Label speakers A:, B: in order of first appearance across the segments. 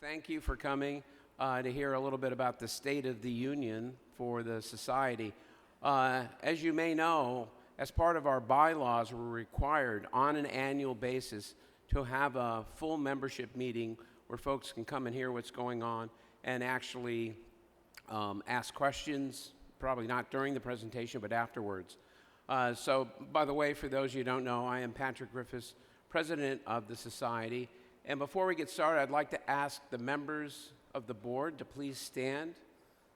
A: Thank you for coming to hear a little bit about the State of the Union for the Society. As you may know, as part of our bylaws, we're required on an annual basis to have a full membership meeting where folks can come and hear what's going on and actually ask questions, probably not during the presentation, but afterwards. So, by the way, for those of you who don't know, I am Patrick Griffis, President of the Society. And before we get started, I'd like to ask the members of the board to please stand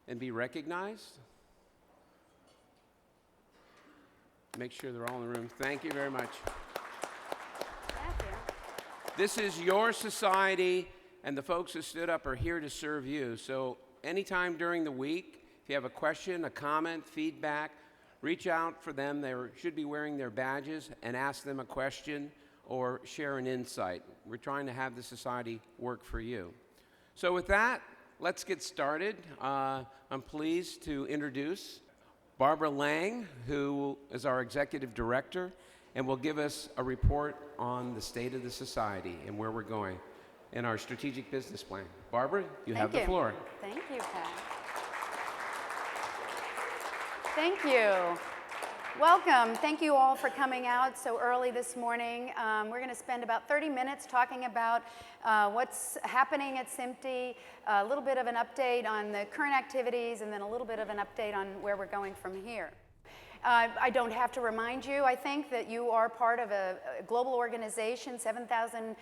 A: and be recognized. Make sure they're all in the room. Thank you very much.
B: Thank you.
A: This is your society, and the folks who stood up are here to serve you. So anytime during the week, if you have a question, a comment, feedback, reach out for them. They should be wearing their badges and ask them a question or share an insight. We're trying to have the society work for you. So with that, let's get started. I'm pleased to introduce Barbara Lange, who is our Executive Director, and will give us a report on the state of the society and where we're going in our strategic business plan. Barbara, you have the floor.
B: Thank you, Pat. Thank you. Welcome. Thank you all for coming out so early this morning. We're going to spend about 30 minutes talking about what's happening at SMPTE, a little bit of an update on the current activities, and then a little bit of an update on where we're going from here. I don't have to remind you, I think, that you are part of a global organization, 7,000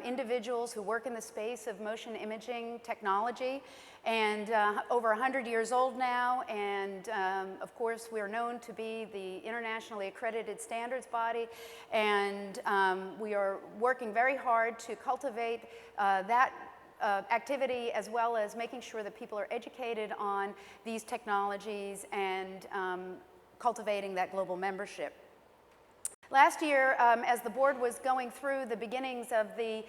B: individuals who work in the space of motion imaging technology, and over 100 years old now, and of course we're known to be the internationally accredited standards body, and we are working very hard to cultivate that activity, as well as making sure that people are educated on these technologies and cultivating that global membership. Last year, as the board was going through the beginnings of the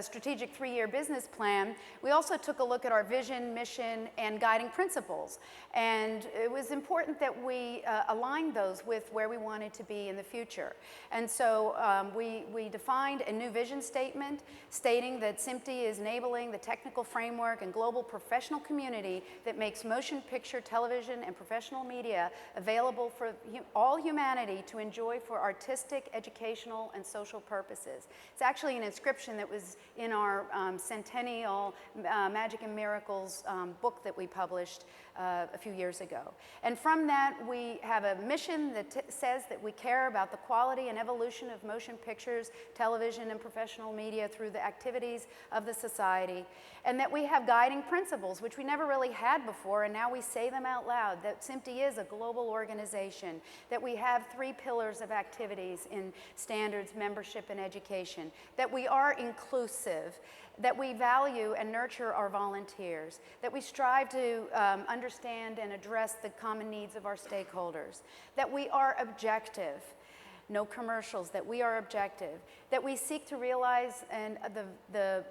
B: strategic 3-year business plan, we also took a look at our vision, mission, and guiding principles. And it was important that we align those with where we wanted to be in the future. And so we defined a new vision statement stating that SMPTE is enabling the technical framework and global professional community that makes motion picture, television, and professional media available for all humanity to enjoy for artistic, educational, and social purposes. It's actually an inscription that was in our Centennial Magic and Miracles book that we published a few years ago. And from that, we have a mission that says that we care about the quality and evolution of motion pictures, television, and professional media through the activities of the society, and that we have guiding principles, which we never really had before, and now we say them out loud, that SMPTE is a global organization, that we have 3 pillars of activities in standards, membership, and education, that we are inclusive, that we value and nurture our volunteers, that we strive to understand and address the common needs of our stakeholders, that we are objective, no commercials, that we are objective, that we seek to realize and the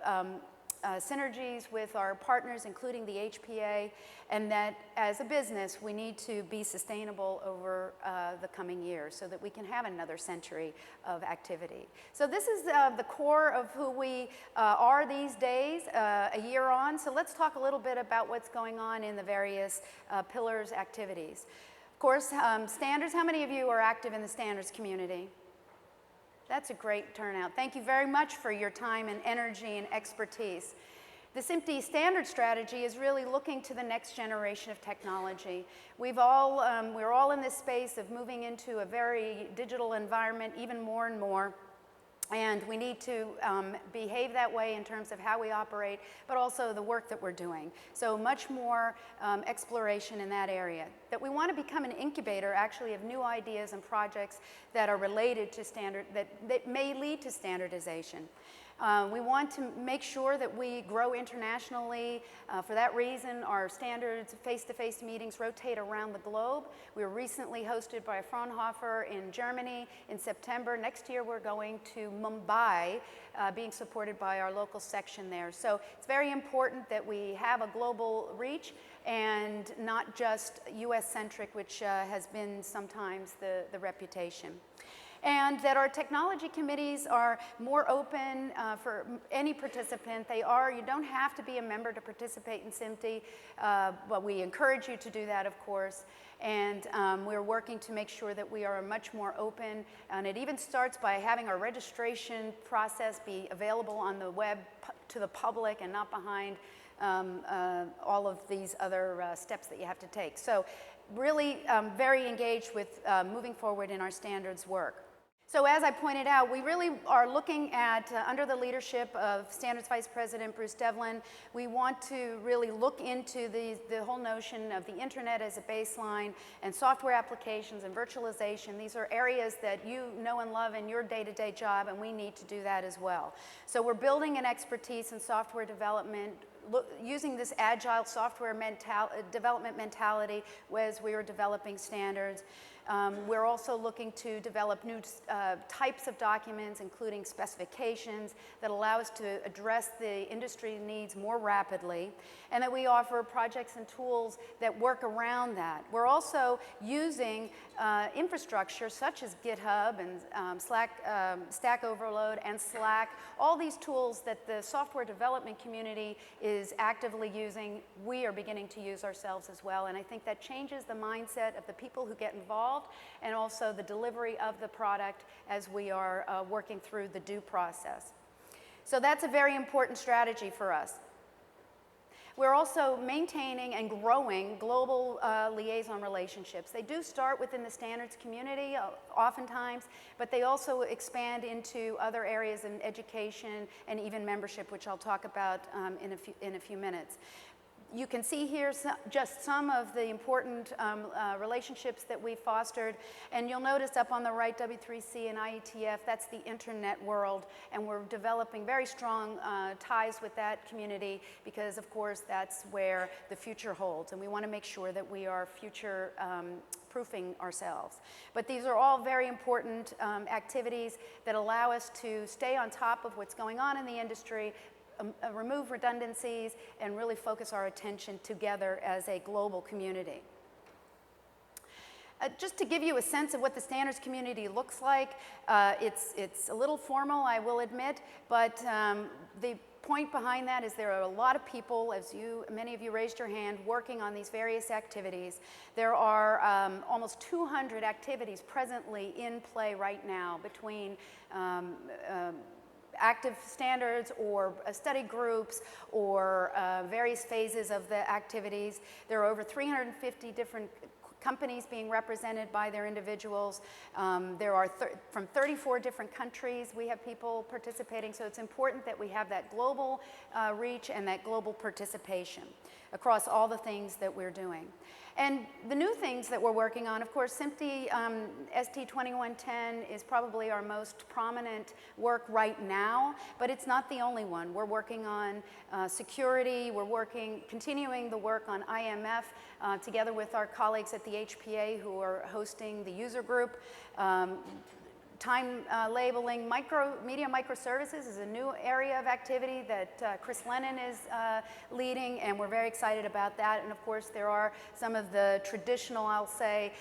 B: synergies with our partners, including the HPA, and that as a business we need to be sustainable over the coming years so that we can have another century of activity. So this is the core of who we are these days, a year on. So let's talk a little bit about what's going on in the various pillars activities. Of course, standards. How many of you are active in the standards community? That's a great turnout. Thank you very much for your time and energy and expertise. The SMPTE standard strategy is really looking to the next generation of technology. We're all in this space of moving into a very digital environment, even more and more. And we need to behave that way in terms of how we operate, but also the work that we're doing. So much more exploration in that area. That we want to become an incubator, actually, of new ideas and projects that are related to that may lead to standardization. We want to make sure that we grow internationally. For that reason, our standards face-to-face meetings rotate around the globe. We were recently hosted by Fraunhofer in Germany in September. Next year, we're going to Mumbai, being supported by our local section there. So it's very important that we have a global reach and not just US-centric, which has been sometimes the reputation. and that our technology committees are more open for any participant. You don't have to be a member to participate in SMPTE, but we encourage you to do that, of course. And we're working to make sure that we are much more open, and it even starts by having our registration process be available on the web to the public and not behind all of these other steps that you have to take. So really very engaged with moving forward in our standards work. So as I pointed out, we really are looking at, under the leadership of Standards Vice President Bruce Devlin, we want to really look into the whole notion of the internet as a baseline and software applications and virtualization. These are areas that you know and love in your day-to-day job, and we need to do that as well. So we're building an expertise in software development, using this agile software development mentality as we are developing standards. We're also looking to develop new types of documents, including specifications that allow us to address the industry needs more rapidly, and that we offer projects and tools that work around that. We're also using infrastructure such as GitHub and Stack Overload and Slack, all these tools that the software development community is actively using. We are beginning to use ourselves as well, and I think that changes the mindset of the people who get involved and also the delivery of the product as we are working through the due process. So that's a very important strategy for us. We're also maintaining and growing global liaison relationships. They do start within the standards community oftentimes, but they also expand into other areas in education and even membership, which I'll talk about in a few minutes. You can see here just some of the important relationships that we fostered, and you'll notice up on the right W3C and IETF, that's the internet world, and we're developing very strong ties with that community because, of course, that's where the future holds, and we want to make sure that we are future proofing ourselves. But these are all very important activities that allow us to stay on top of what's going on in the industry, remove redundancies, and really focus our attention together as a global community. Just to give you a sense of what the standards community looks like, it's a little formal, I will admit, but the point behind that is there are a lot of people, as many of you raised your hand, working on these various activities. There are almost 200 activities presently in play right now between active standards or study groups or various phases of the activities. There are over 350 different companies being represented by their individuals. There are from 34 different countries we have people participating, so it's important that we have that global reach and that global participation across all the things that we're doing. And the new things that we're working on, of course, SMPTE ST2110 is probably our most prominent work right now, but it's not the only one. We're working on security, we're continuing the work on IMF together with our colleagues at the HPA who are hosting the user group. Time labeling, media microservices is a new area of activity that Chris Lennon is leading, and we're very excited about that. And of course, there are some of the traditional, I'll say,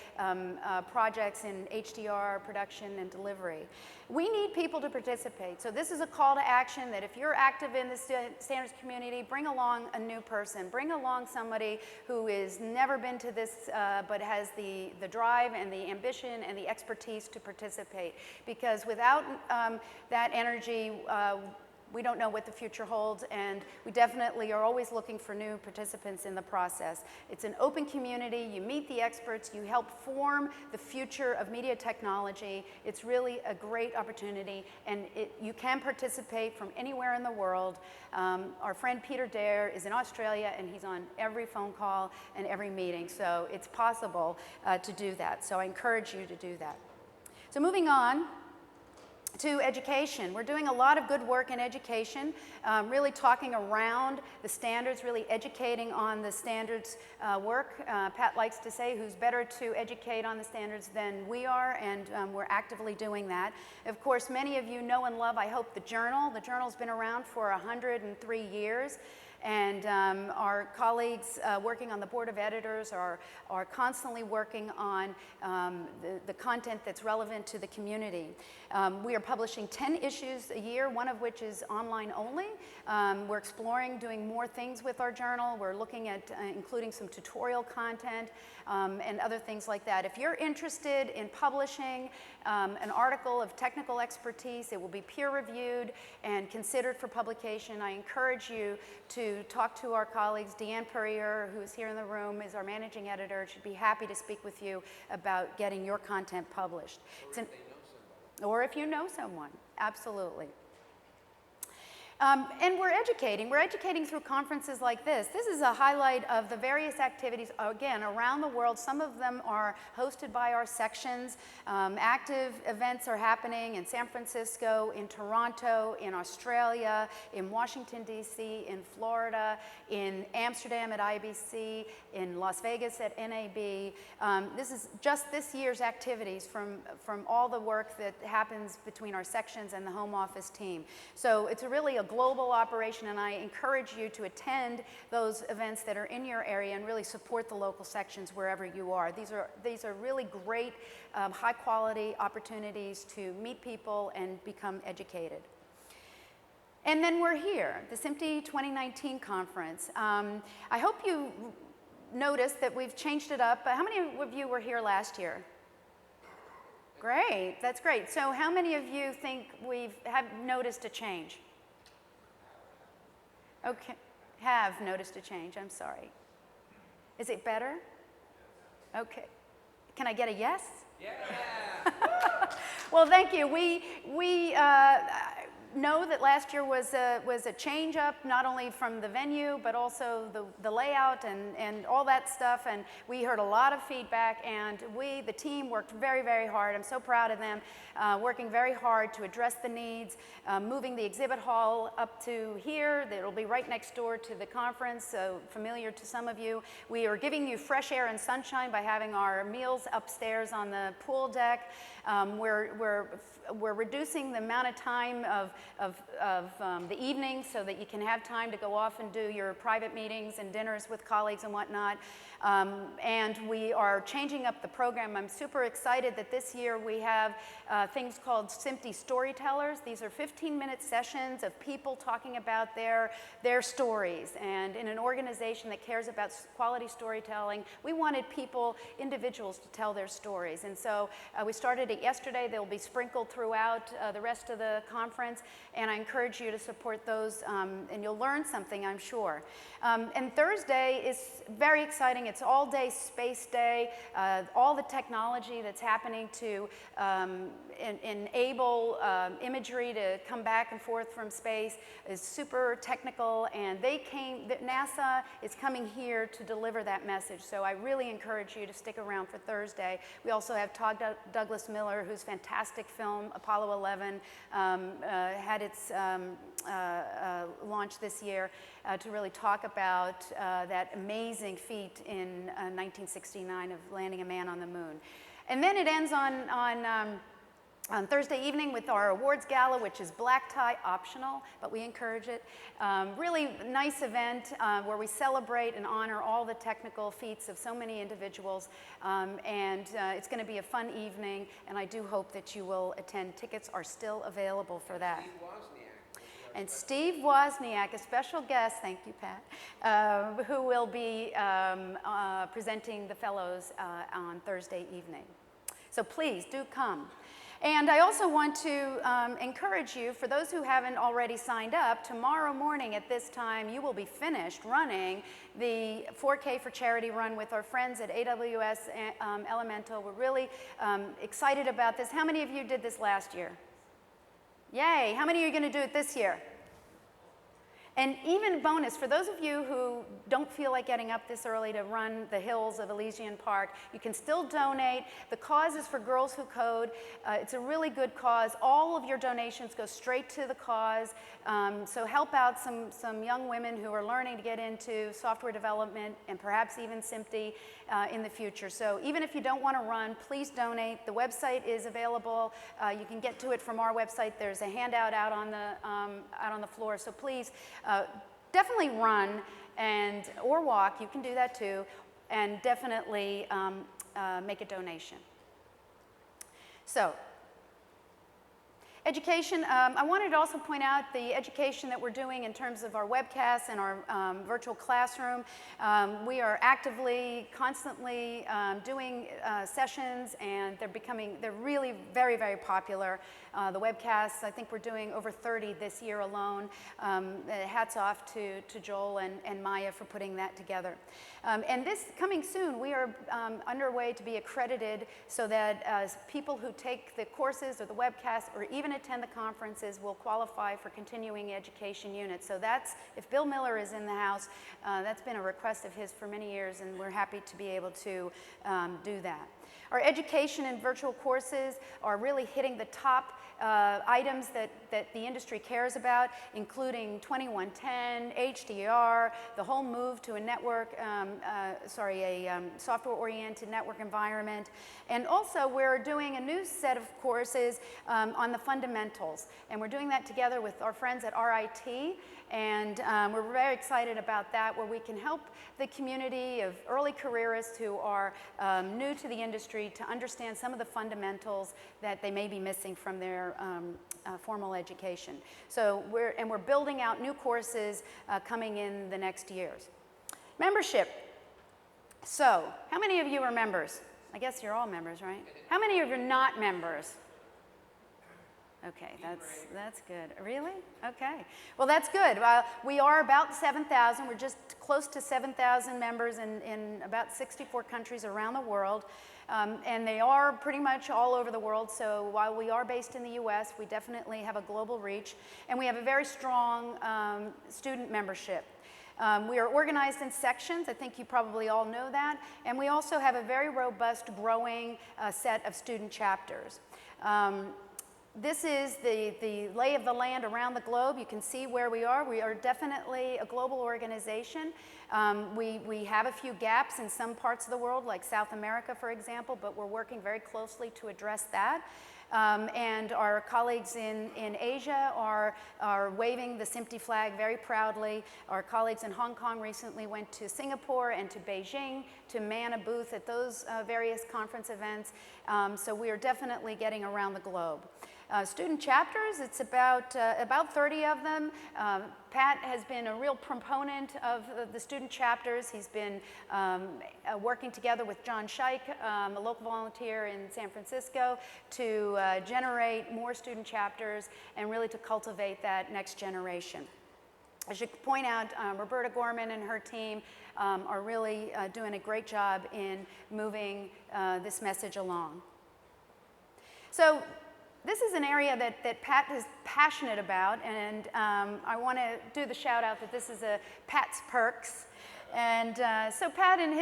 B: projects in HDR, production, and delivery. We need people to participate. So this is a call to action that if you're active in the standards community, bring along a new person. Bring along somebody who has never been to this, but has the drive and the ambition and the expertise to participate. Because without that energy, we don't know what the future holds, and we definitely are always looking for new participants in the process. It's an open community. You meet the experts. You help form the future of media technology. It's really a great opportunity, and you can participate from anywhere in the world. Our friend Peter Dare is in Australia, and he's on every phone call and every meeting, so it's possible to do that. So I encourage you to do that. So moving on to education. We're doing a lot of good work in education, really talking around the standards, really educating on the standards work. Pat likes to say, who's better to educate on the standards than we are, and we're actively doing that. Of course, many of you know and love, I hope, the journal. The journal's been around for 103 years. And our colleagues working on the board of editors are constantly working on the content that's relevant to the community. We are publishing 10 issues a year, one of which is online only. We're exploring doing more things with our journal. We're looking at including some tutorial content and other things like that. If you're interested in publishing an article of technical expertise, it will be peer-reviewed and considered for publication. I encourage you to talk to our colleagues. Deanne Perrier, who is here in the room, is our managing editor. She'd be happy to speak with you about getting your content published. Or if you know someone, absolutely. And we're educating through conferences like this. This is a highlight of the various activities, again, around the world. Some of them are hosted by our sections. Active events are happening in San Francisco, in Toronto, in Australia, in Washington, D.C., in Florida, in Amsterdam at IBC, in Las Vegas at NAB. This is just this year's activities from all the work that happens between our sections and the home office team. So it's really a global operation, and I encourage you to attend those events that are in your area and really support the local sections wherever you are. These are really great, high-quality opportunities to meet people and become educated. And then we're here, the SMPTE 2019 conference. I hope you noticed that we've changed it up. How many of you were here last year? Great, that's great. So how many of you think have noticed a change? Okay, have noticed a change, I'm sorry. Is it better? Okay. Can I get a yes? Yeah! Well, thank you. We know that last year was a change up, not only from the venue, but also the layout and all that stuff. And we heard a lot of feedback, and the team worked very, very hard. I'm so proud of them, working very hard to address the needs, moving the exhibit hall up to here. It'll be right next door to the conference, so familiar to some of you. We are giving you fresh air and sunshine by having our meals upstairs on the pool deck. We're reducing the amount of time of the evening so that you can have time to go off and do your private meetings and dinners with colleagues and whatnot. And we are changing up the program. I'm super excited that this year we have things called SMPTE Storytellers. These are 15-minute sessions of people talking about their stories. And in an organization that cares about quality storytelling, we wanted people, individuals, to tell their stories. And so we started it yesterday. They'll be sprinkled throughout the rest of the conference. And I encourage you to support those, and you'll learn something, I'm sure. And Thursday is very exciting. It's all-day space day. All the technology that's happening to enable imagery to come back and forth from space is super technical, and NASA is coming here to deliver that message. So I really encourage you to stick around for Thursday. We also have Todd Douglas Miller, whose fantastic film, Apollo 11, had its launch this year to really talk about that amazing feat in 1969 of landing a man on the moon. And then it ends on Thursday evening with our awards gala, which is black tie optional, but we encourage it. Really nice event where we celebrate and honor all the technical feats of so many individuals. And it's going to be a fun evening, and I do hope that you will attend. Tickets are still available for that. And Steve Wozniak, a special guest, thank you, Pat, who will be presenting the fellows on Thursday evening. So please do come. And I also want to encourage you, for those who haven't already signed up, tomorrow morning at this time you will be finished running the 4K for Charity run with our friends at AWS Elemental. We're really excited about this. How many of you did this last year? Yay! How many are going to do it this year? And even bonus, for those of you who don't feel like getting up this early to run the hills of Elysian Park, you can still donate. The cause is for Girls Who Code. It's a really good cause. All of your donations go straight to the cause. So help out some young women who are learning to get into software development and perhaps even SMPTE in the future. So even if you don't want to run, please donate. The website is available. You can get to it from our website. There's a handout out on the floor. So please definitely run or walk, you can do that too, and definitely make a donation. So, education, I wanted to also point out the education that we're doing in terms of our webcasts and our virtual classroom. We are actively, constantly doing sessions, and they're really very, very popular. The webcasts, I think we're doing over 30 this year alone. Hats off to Joel and Maya for putting that together. And this coming soon, we are underway to be accredited so that people who take the courses or the webcasts or even attend the conferences will qualify for continuing education units. So that's, if Bill Miller is in the house, that's been a request of his for many years, and we're happy to be able to do that. Our education and virtual courses are really hitting the top items that the industry cares about, including 2110, HDR, the whole move to a network, software-oriented network environment. And also we're doing a new set of courses on the fundamentals. And we're doing that together with our friends at RIT. And we're very excited about that, where we can help the community of early careerists who are new to the industry to understand some of the fundamentals that they may be missing from their formal education. So we're building out new courses coming in the next years. Membership. So, how many of you are members? I guess you're all members, right? How many of you are not members? Okay, that's good. Really? Okay. Well, that's good. We are about 7,000. We're just close to 7,000 members in about 64 countries around the world. And they are pretty much all over the world. So while we are based in the US, we definitely have a global reach. And we have a very strong student membership. We are organized in sections. I think you probably all know that. And we also have a very robust, growing set of student chapters. This is the lay of the land around the globe. You can see where we are. We are definitely a global organization. We have a few gaps in some parts of the world, like South America, for example, but we're working very closely to address that. And our colleagues in Asia are waving the SMPTE flag very proudly. Our colleagues in Hong Kong recently went to Singapore and to Beijing to man a booth at those various conference events. So we are definitely getting around the globe. Student chapters, it's about 30 of them. Pat has been a real proponent of the student chapters. He's been working together with John Scheich, a local volunteer in San Francisco, to generate more student chapters and really to cultivate that next generation. I should point out Roberta Gorman and her team are really doing a great job in moving this message along. So, this is an area that Pat is passionate about, and I want to do the shout out that this is a Pat's Perks. And so Pat, in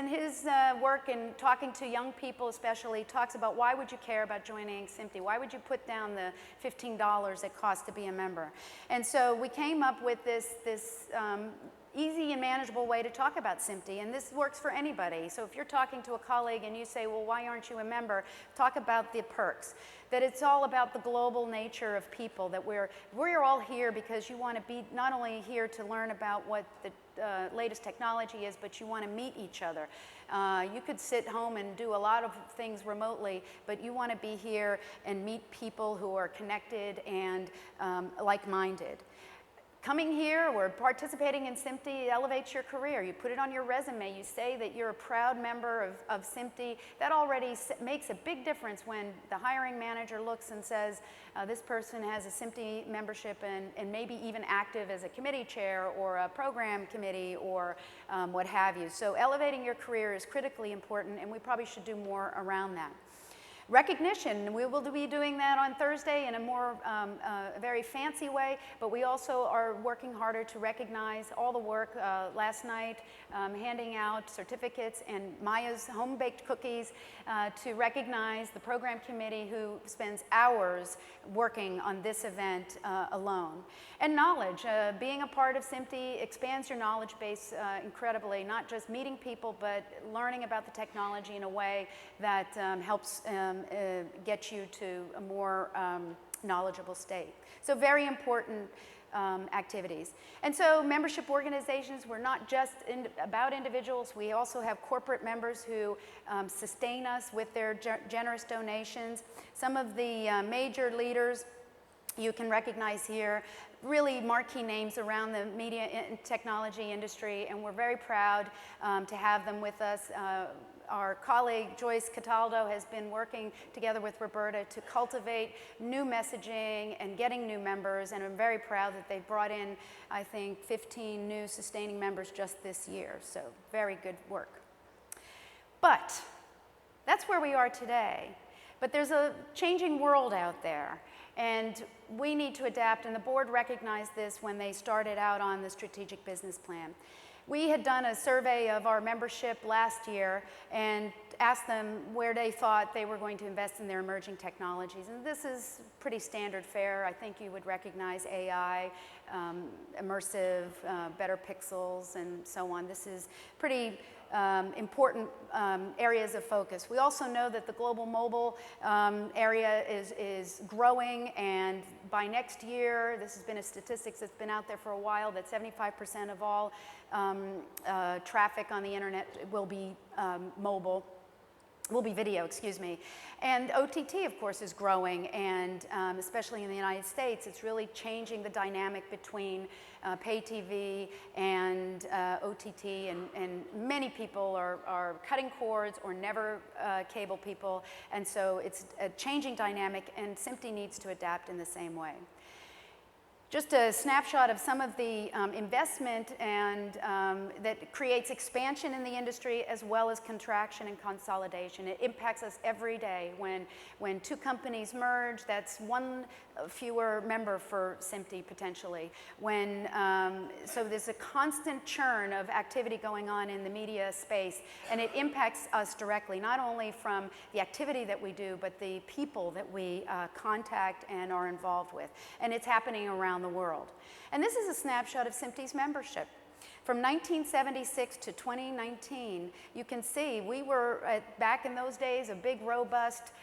B: his work and talking to young people especially, talks about why would you care about joining SMPTE? Why would you put down the $15 it costs to be a member? And so we came up with this easy and manageable way to talk about SMPTE, and this works for anybody. So if you're talking to a colleague and you say, well, why aren't you a member? Talk about the perks. That it's all about the global nature of people, that we're all here because you want to be not only here to learn about what the latest technology is, but you want to meet each other. You could sit home and do a lot of things remotely, but you want to be here and meet people who are connected and like-minded. Coming here or participating in SMPTE elevates your career. You put it on your resume. You say that you're a proud member of SMPTE. That already makes a big difference when the hiring manager looks and says, this person has a SMPTE membership and maybe even active as a committee chair or a program committee or what have you. So elevating your career is critically important, and we probably should do more around that. Recognition, we will be doing that on Thursday in a more very fancy way, but we also are working harder to recognize all the work last night, handing out certificates and Maya's home-baked cookies to recognize the program committee who spends hours working on this event alone. And knowledge, being a part of SMPTE expands your knowledge base incredibly, not just meeting people, but learning about the technology in a way that helps get you to a more knowledgeable state. So very important activities. And so membership organizations, we're not just about individuals, we also have corporate members who sustain us with their generous donations. Some of the major leaders you can recognize here, really marquee names around the media and technology industry, and we're very proud to have them with us. Our colleague Joyce Cataldo has been working together with Roberta to cultivate new messaging and getting new members, and I'm very proud that they've brought in, I think, 15 new sustaining members just this year, so very good work. But that's where we are today. But there's a changing world out there, and we need to adapt, and the board recognized this when they started out on the strategic business plan. We had done a survey of our membership last year and asked them where they thought they were going to invest in their emerging technologies. And this is pretty standard fare. I think you would recognize AI, immersive, better pixels, and so on. This is pretty important areas of focus. We also know that the global mobile area is growing, and by next year, this has been a statistics that's been out there for a while, that 75% of all traffic on the internet will be mobile. Will be video, excuse me. And OTT, of course, is growing, and especially in the United States, it's really changing the dynamic between pay TV and OTT, and many people are cutting cords or never cable people, and so it's a changing dynamic, and SMPTE needs to adapt in the same way. Just a snapshot of some of the investment and that creates expansion in the industry as well as contraction and consolidation. It impacts us every day. When two companies merge, that's one fewer member for SMPTE potentially. So there's a constant churn of activity going on in the media space, and it impacts us directly, not only from the activity that we do, but the people that we contact and are involved with. And it's happening around the world. And this is a snapshot of SMPTE's membership. From 1976 to 2019, you can see we were, back in those days, a big, robust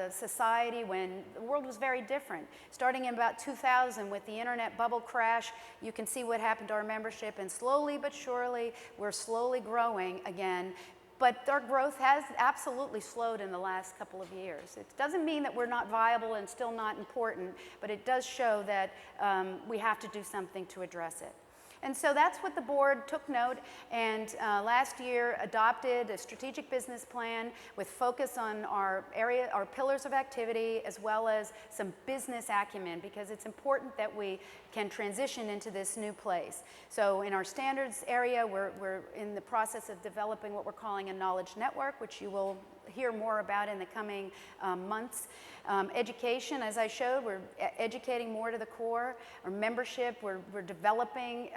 B: society when the world was very different. Starting in about 2000 with the internet bubble crash, you can see what happened to our membership, and slowly but surely, we're slowly growing again. But our growth has absolutely slowed in the last couple of years. It doesn't mean that we're not viable and still not important, but it does show that we have to do something to address it. And so that's what the board took note, and last year adopted a strategic business plan with focus on our pillars of activity, as well as some business acumen, because it's important that we can transition into this new place. So in our standards area, we're in the process of developing what we're calling a knowledge network, which you will hear more about in the coming months. Education, as I showed, we're educating more to the core. Our membership, we're developing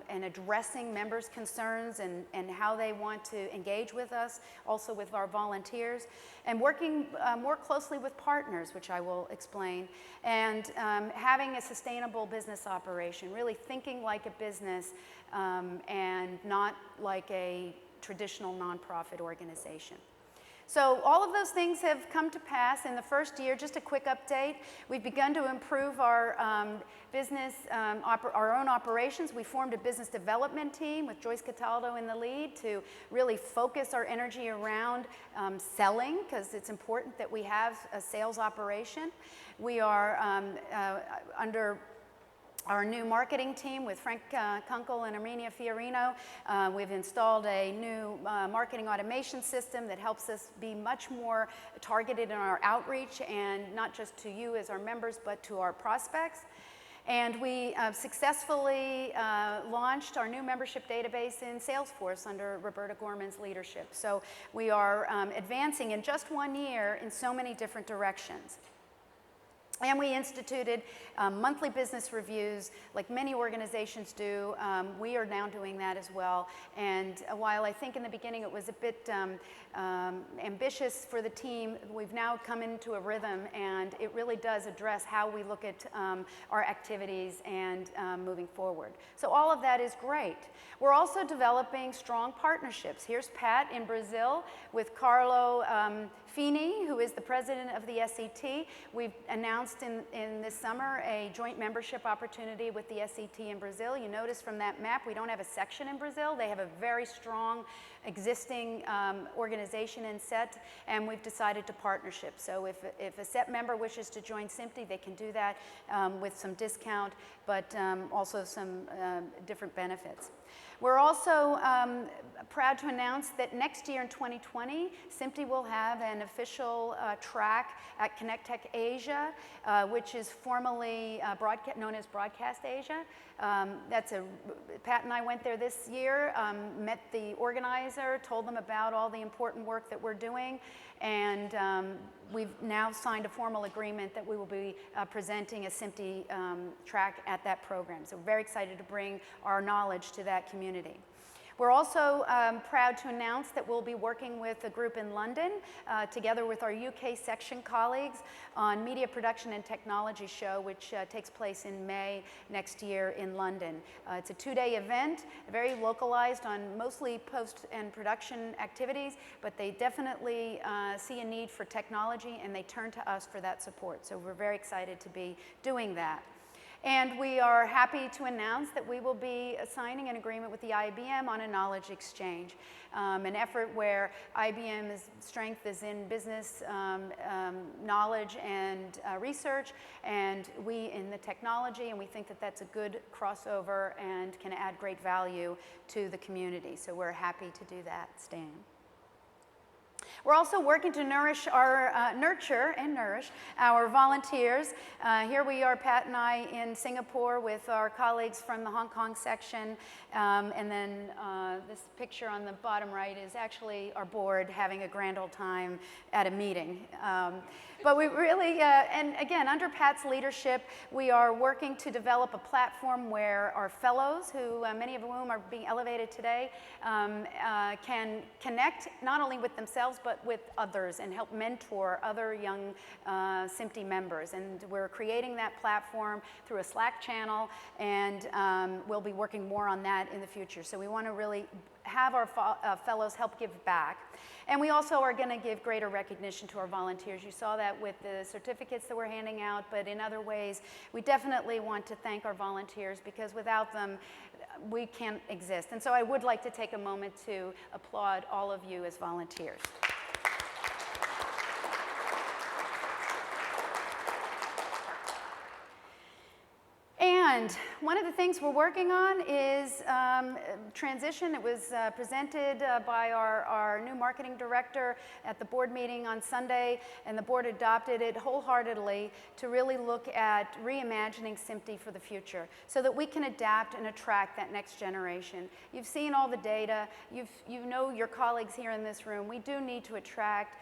B: and addressing members' concerns and how they want to engage with us, also with our volunteers, and working more closely with partners, which I will explain, and having a sustainable business operation, really thinking like a business and not like a traditional nonprofit organization. So all of those things have come to pass in the first year. Just a quick update. We've begun to improve our business, our own operations. We formed a business development team with Joyce Cataldo in the lead to really focus our energy around selling, because it's important that we have a sales operation. We are under our new marketing team with Frank Kunkel and Armenia Fiorino. We've installed a new marketing automation system that helps us be much more targeted in our outreach, and not just to you as our members, but to our prospects. And we successfully launched our new membership database in Salesforce under Roberta Gorman's leadership. So we are advancing in just 1 year in so many different directions. And we instituted monthly business reviews like many organizations do. We are now doing that as well. And while I think in the beginning it was a bit ambitious for the team, we've now come into a rhythm, and it really does address how we look at our activities and moving forward. So all of that is great. We're also developing strong partnerships. Here's Pat in Brazil with Carlo Fini, who is the president of the SET. We've announced announced in this summer a joint membership opportunity with the SET in Brazil. You notice from that map we don't have a section in Brazil. They have a very strong existing organization in SET, and we've decided to partnership. So if a SET member wishes to join SMPTE, they can do that with some discount, but also some different benefits. We're also proud to announce that next year in 2020, SMPTE will have an official track at Connect Tech Asia, which is formerly known as Broadcast Asia. Pat and I went there this year, met the organizer, told them about all the important work that we're doing, and we've now signed a formal agreement that we will be presenting a SMPTE track at that program. So we're very excited to bring our knowledge to that community. We're also proud to announce that we'll be working with a group in London, together with our UK section colleagues, on Media Production and Technology Show, which takes place in May next year in London. It's a 2-day event, very localized on mostly post and production activities, but they definitely see a need for technology, and they turn to us for that support. So we're very excited to be doing that. And we are happy to announce that we will be signing an agreement with the IBM on a knowledge exchange, an effort where IBM's strength is in business knowledge and research, and we in the technology, and we think that that's a good crossover and can add great value to the community. So we're happy to do that, Stan. We're also working to nurture our volunteers. Here we are, Pat and I, in Singapore with our colleagues from the Hong Kong section. And then this picture on the bottom right is actually our board having a grand old time at a meeting. But we really, and again, under Pat's leadership, we are working to develop a platform where our fellows, who many of whom are being elevated today, can connect not only with themselves, but with others and help mentor other young SMPTE members. And we're creating that platform through a Slack channel, and we'll be working more on that in the future. So we want to really have our fellows help give back. And we also are going to give greater recognition to our volunteers. You saw that with the certificates that we're handing out, but in other ways, we definitely want to thank our volunteers, because without them, we can't exist. And so I would like to take a moment to applaud all of you as volunteers. And one of the things we're working on is transition. It was presented by our new marketing director at the board meeting on Sunday, and the board adopted it wholeheartedly to really look at reimagining SMPTE for the future so that we can adapt and attract that next generation. You've seen all the data. You know your colleagues here in this room. We do need to attract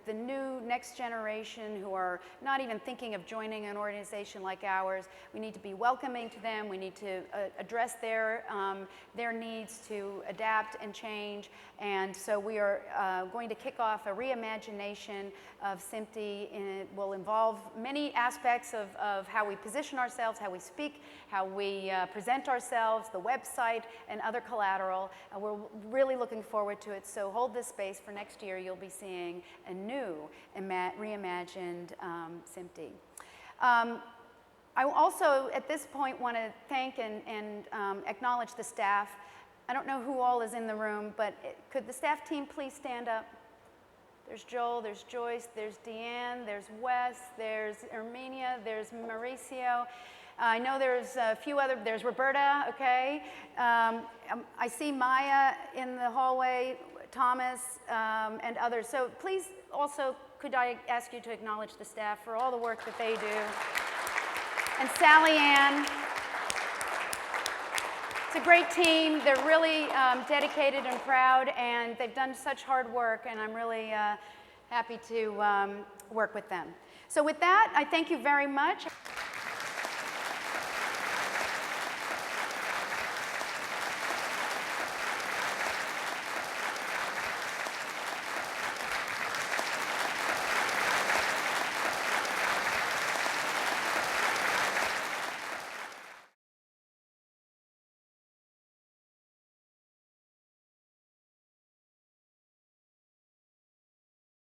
B: the new next generation who are not even thinking of joining an organization like ours. We need to be welcoming to them. We need to address their needs to adapt and change. And so we are going to kick off a reimagination of SMPTE. And it will involve many aspects of how we position ourselves, how we speak, how we present ourselves, the website, and other collateral. We're really looking forward to it. So hold this space for next year. You'll be seeing a new reimagined SMPTE. I also, at this point, want to thank and acknowledge the staff. I don't know who all is in the room, but could the staff team please stand up? There's Joel, there's Joyce, there's Deanne, there's Wes, there's Erminia, there's Mauricio. I know there's a few other, there's Roberta, okay. I see Maya in the hallway, Thomas, and others. So please also, could I ask you to acknowledge the staff for all the work that they do. And Sally Ann. It's a great team. They're really dedicated and proud, and they've done such hard work, and I'm really happy to work with them. So with that, I thank you very much.